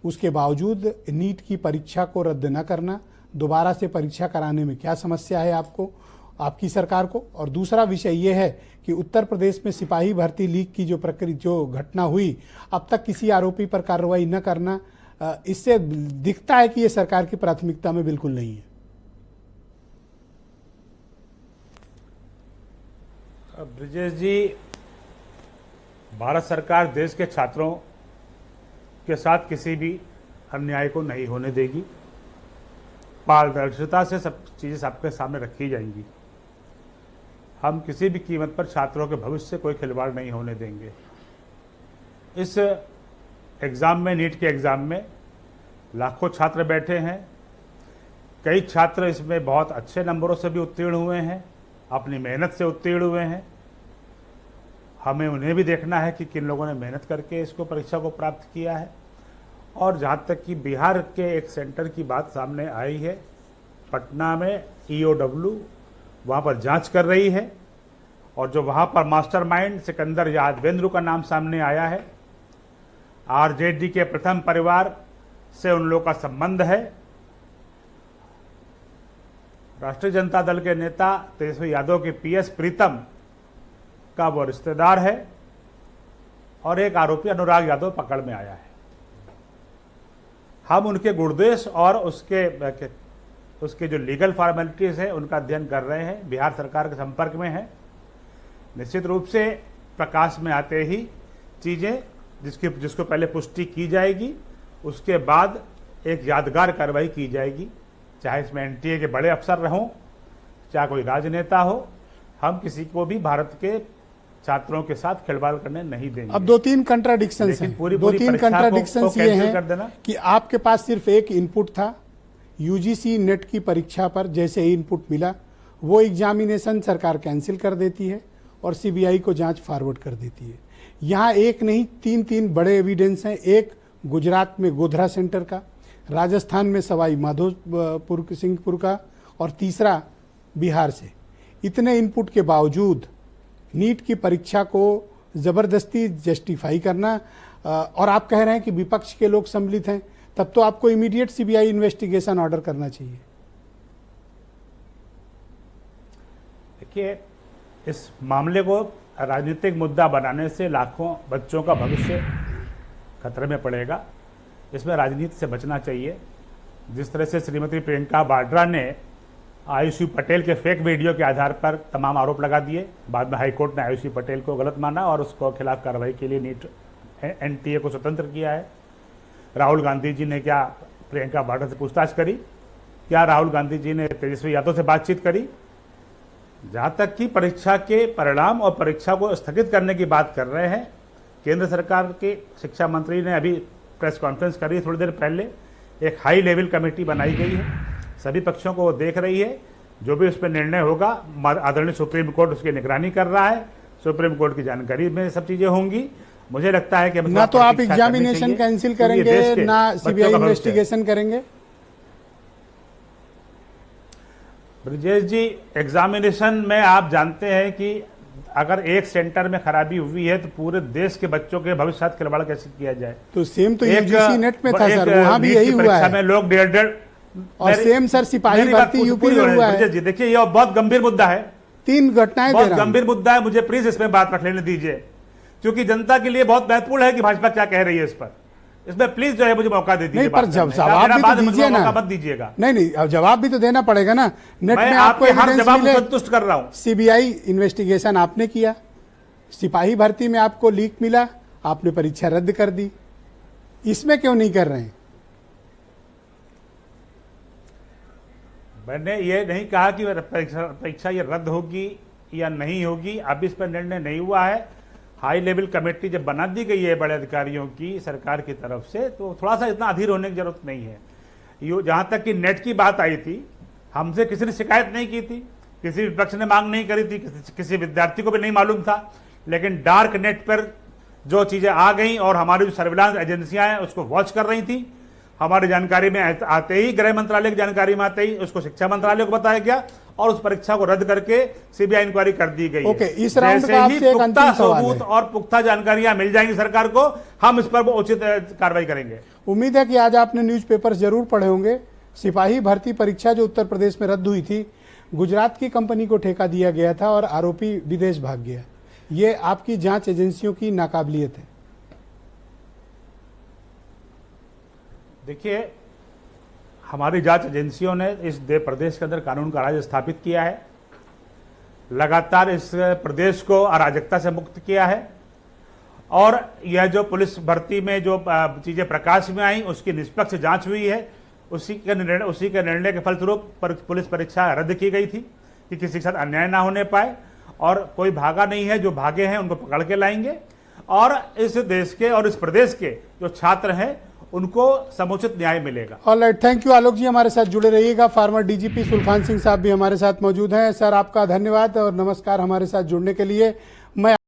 उसके बावजूद नीट की परीक्षा को रद्द न करना, दोबारा से परीक्षा कराने में क्या समस्या है आपको, आपकी सरकार को? और दूसरा विषय ये है कि उत्तर प्रदेश में सिपाही भर्ती लीक की जो घटना हुई, अब तक किसी आरोपी पर कार्रवाई न करना, इससे दिखता है कि ये सरकार की प्राथमिकता में बिल्कुल नहीं है। ब्रिजेश जी, भारत सरकार देश के छात्रों के साथ किसी भी अन्याय को नहीं होने देगी। पारदर्शिता से सब चीज़ें सबके सामने रखी जाएंगी। हम किसी भी कीमत पर छात्रों के भविष्य से कोई खिलवाड़ नहीं होने देंगे। इस एग्ज़ाम में, नीट के एग्ज़ाम में लाखों छात्र बैठे हैं। कई छात्र इसमें बहुत अच्छे नंबरों से भी उत्तीर्ण हुए हैं, अपनी मेहनत से उत्तीर्ण हुए हैं। हमें उन्हें भी देखना है कि किन लोगों ने मेहनत करके इसको परीक्षा को प्राप्त किया है। और जहाँ तक कि बिहार के एक सेंटर की बात सामने आई है, पटना में EOW वहाँ पर जांच कर रही है, और जो वहाँ पर मास्टरमाइंड सिकंदर यादवेंद्र का नाम सामने आया है, RJD के प्रथम परिवार से उन लोगों का संबंध है। राष्ट्रीय जनता दल के नेता तेजस्वी यादव के PS प्रीतम का वो रिश्तेदार है, और एक आरोपी अनुराग यादव पकड़ में आया है। हम उनके गुणदेश और उसके जो लीगल फॉर्मेलिटीज है उनका अध्ययन कर रहे हैं, बिहार सरकार के संपर्क में है। निश्चित रूप से प्रकाश में आते ही चीज़ें जिसको पहले पुष्टि की जाएगी, उसके बाद एक यादगार कार्रवाई की जाएगी, चाहे इसमें NTA के बड़े अफसर रहें, चाहे कोई राजनेता हो। हम किसी को भी भारत के छात्रों के साथ खिलवाड़ करने नहीं देंगे। अब दो तीन कंट्राडिक्शंस हैं, दो तीन कंट्राडिक्शंस ये हैं कि आपके पास सिर्फ एक इनपुट था, UGC नेट की परीक्षा पर जैसे ही इनपुट मिला वो एग्जामिनेशन सरकार कैंसिल कर देती है और CBI को जांच फॉरवर्ड कर देती है। यहाँ एक नहीं, तीन बड़े एविडेंस हैं। एक गुजरात में गोधरा सेंटर का, राजस्थान में सवाई माधोपुर सिंहपुर का, और तीसरा बिहार से। इतने इनपुट के बावजूद नीट की परीक्षा को ज़बरदस्ती जस्टिफाई करना, और आप कह रहे हैं कि विपक्ष के लोग सम्मिलित हैं, तब तो आपको इमीडिएट CBI इन्वेस्टिगेशन ऑर्डर करना चाहिए। देखिए, इस मामले को राजनीतिक मुद्दा बनाने से लाखों बच्चों का भविष्य खतरे में पड़ेगा। इसमें राजनीति से बचना चाहिए। जिस तरह से श्रीमती प्रियंका वाड्रा ने आयुषी पटेल के फेक वीडियो के आधार पर तमाम आरोप लगा दिए, बाद में हाईकोर्ट ने आयुषी पटेल को गलत माना और उसको खिलाफ कार्रवाई के लिए NTA को स्वतंत्र किया है। राहुल गांधी जी ने क्या प्रियंका वाड्रा से पूछताछ करी? क्या राहुल गांधी जी ने तेजस्वी यादव से बातचीत करी? जहाँ तक कि परीक्षा के परिणाम और परीक्षा को स्थगित करने की बात कर रहे हैं, केंद्र सरकार के शिक्षा मंत्री ने अभी प्रेस कॉन्फ्रेंस करी थोड़ी देर पहले। एक हाई लेवल कमेटी बनाई गई है, सभी पक्षों को वो देख रही है। जो भी उस पर निर्णय होगा, आदरणीय सुप्रीम कोर्ट उसकी निगरानी कर रहा है, सुप्रीम कोर्ट की जानकारी में सब चीजें होंगी। मुझे लगता है कि ना तो आप एग्जामिनेशन कैंसिल करेंगे, ना CBI इन्वेस्टिगेशन करेंगे। ब्रिजेश जी, एग्जामिनेशन में आप जानते हैं कि अगर एक सेंटर में खराबी हुई है तो पूरे देश के बच्चों के भविष्य साथ खिलवाड़ कैसे किया जाए? तो सेम तो UGC नेट में था सर, वहां भी यही हुआ है। में लोग 1.5 और सेम सर सिपाही भर्ती यूपी में हुआ है। जी देखिए, ये बहुत गंभीर मुद्दा है, 3 घटनाएं बहुत गंभीर मुद्दा है। मुझे प्लीज इसमें बात रख लेने दीजिए, क्योंकि जनता के लिए बहुत महत्वपूर्ण है कि भाजपा क्या कह रही है इस पर। इसमें प्लीज जो है मुझे मौका दे दीजिए। नहीं, पर जब जवाब भी तो दीजिए ना, मत दीजिएगा। नहीं, अब जवाब भी तो देना पड़ेगा ना। नेट में आपको हर जवाब संतुष्ट कर रहा हूं। CBI इन्वेस्टिगेशन आपने किया, सिपाही भर्ती में आपको लीक मिला, आपने परीक्षा रद्द कर दी, इसमें क्यों नहीं कर रहे हैं? मैंने ये नहीं कहा कि परीक्षा ये रद्द होगी या नहीं होगी, अब इस पर निर्णय नहीं हुआ है। हाई लेवल कमेटी जब बना दी गई है बड़े अधिकारियों की सरकार की तरफ से, तो थोड़ा सा इतना अधीर होने की जरूरत नहीं है। जहाँ तक कि नेट की बात आई थी, हमसे किसी ने शिकायत नहीं की थी, किसी विपक्ष ने मांग नहीं करी थी, किसी विद्यार्थी को भी नहीं मालूम था। लेकिन डार्क नेट पर जो चीज़ें आ गई और हमारी जो सर्विलांस एजेंसियां हैं उसको वॉच कर रही थी, हमारी जानकारी में आते ही, गृह मंत्रालय की जानकारी में आते ही उसको शिक्षा मंत्रालय को बताया गया और उस परीक्षा को रद्द करके CBI इंक्वायरी कर दी गई है। इस राउंड का आपसे एक अंतिम सवाल है। और पुख्ता जानकारियां मिल जाएंगी सरकार को, हम इस पर उचित कार्रवाई करेंगे। उम्मीद है कि आज आपने न्यूज़पेपर्स जरूर पढ़े होंगे। सिपाही भर्ती परीक्षा जो उत्तर प्रदेश में रद्द हुई थी, गुजरात की कंपनी को ठेका दिया गया था और आरोपी विदेश भाग गया। ये आपकी जांच एजेंसियों की नाकाबिलियत है। देखिए, हमारी जांच एजेंसियों ने इस प्रदेश के अंदर कानून का राज स्थापित किया है, लगातार इस प्रदेश को अराजकता से मुक्त किया है, और यह जो पुलिस भर्ती में जो चीजें प्रकाश में आई उसकी निष्पक्ष जांच हुई है। उसी के निर्णय के फलस्वरूप पुलिस परीक्षा रद्द की गई थी कि किसी के साथ अन्याय ना होने पाए, और कोई भागा नहीं है। जो भागे हैं उनको पकड़ के लाएंगे, और इस देश के और इस प्रदेश के जो छात्र हैं उनको समुचित न्याय मिलेगा। ऑलराइट, थैंक यू आलोक जी, हमारे साथ जुड़े रहिएगा। फार्मर डीजीपी सुलखान सिंह साहब भी हमारे साथ मौजूद हैं। सर, आपका धन्यवाद और नमस्कार हमारे साथ जुड़ने के लिए। मैं